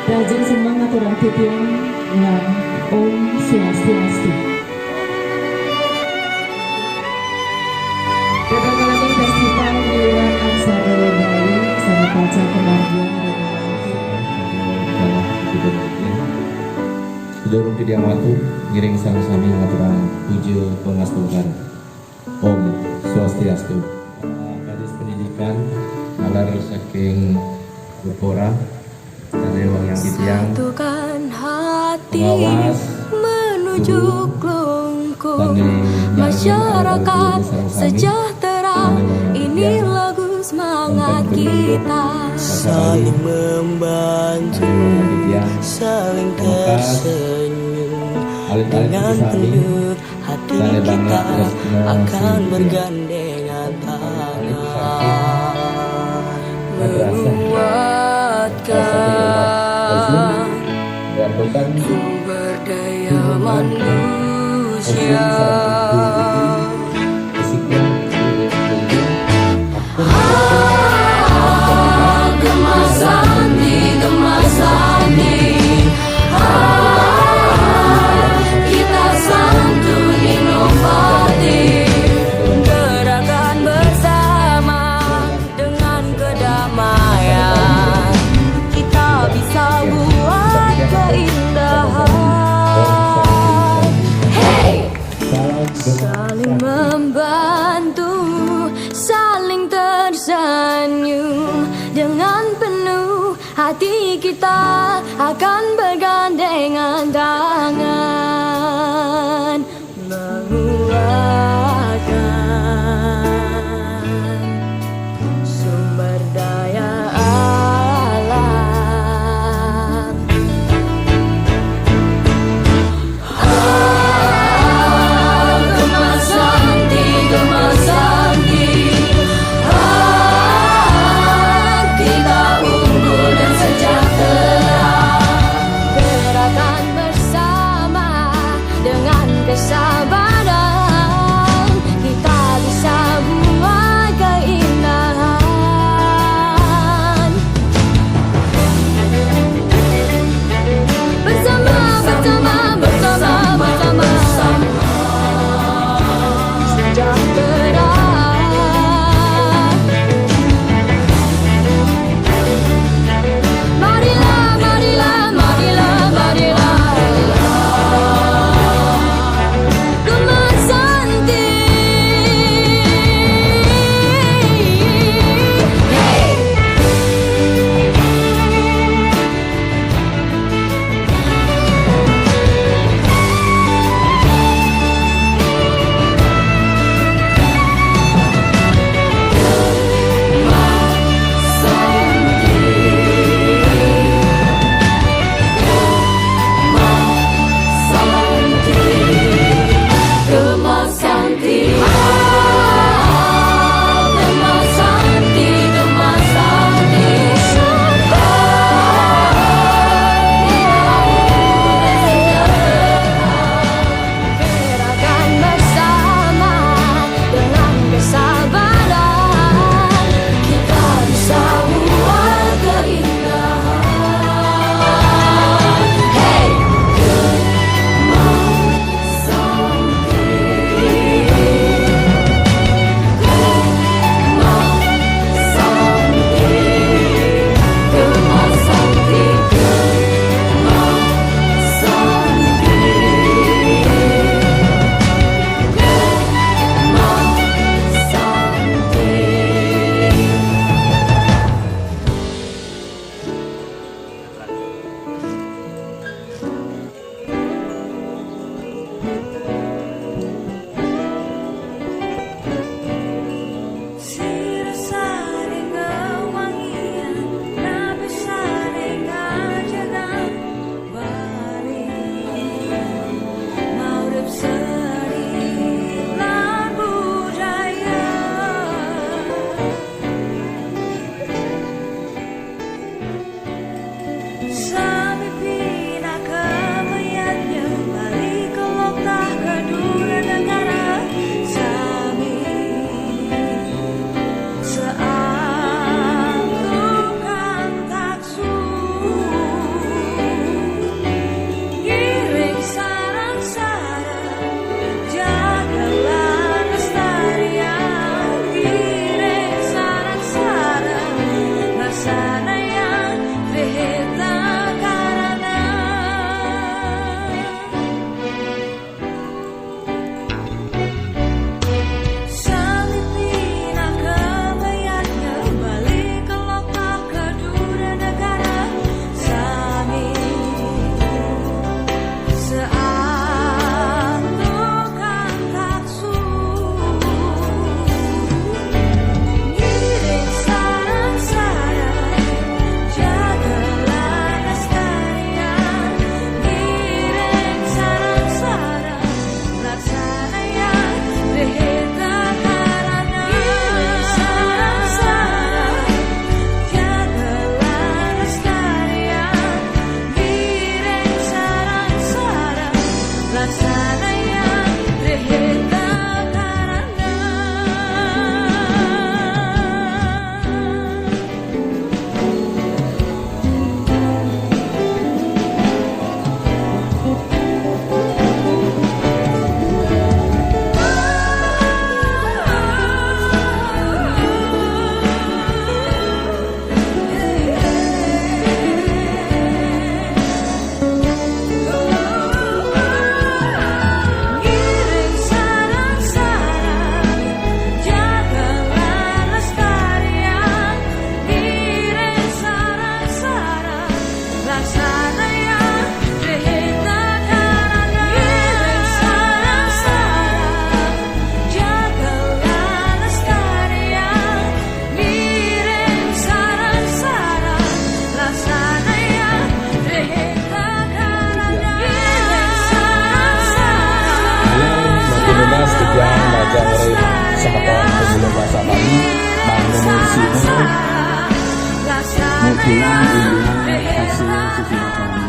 Rajin semangat orang titian dengan Om Swastiastu. Kedatangan festival Dewan Aksara Bali sama Pacar Kemargian Sedurung tidiang watu ngiring sang sami ngaturang puja pengastukan Om Swastiastu. Gadis pendidikan alar saking Bupora dan Ewang yang ditiang pengawas menuju kelungkung masyarakat sejahtera. Ini lagu semangat kita, saling membantu, saling tersenyum. Dengan penuh hati kita akan bergandengan tangan, menguatkan sumber daya manusia. Kita santun inovatif, gerakan bersama dengan kedamaian. Kita bisa buat keindahan. Hey! Saling membantu, saling tersenyum. Dengan penuh hati kita akan bergandengan tangan, menguatkan sumber daya alam. Gemasanti, gemasanti, kita unggul dan sejahtera. Gerakan bersama pulang dengan hasil sesuatu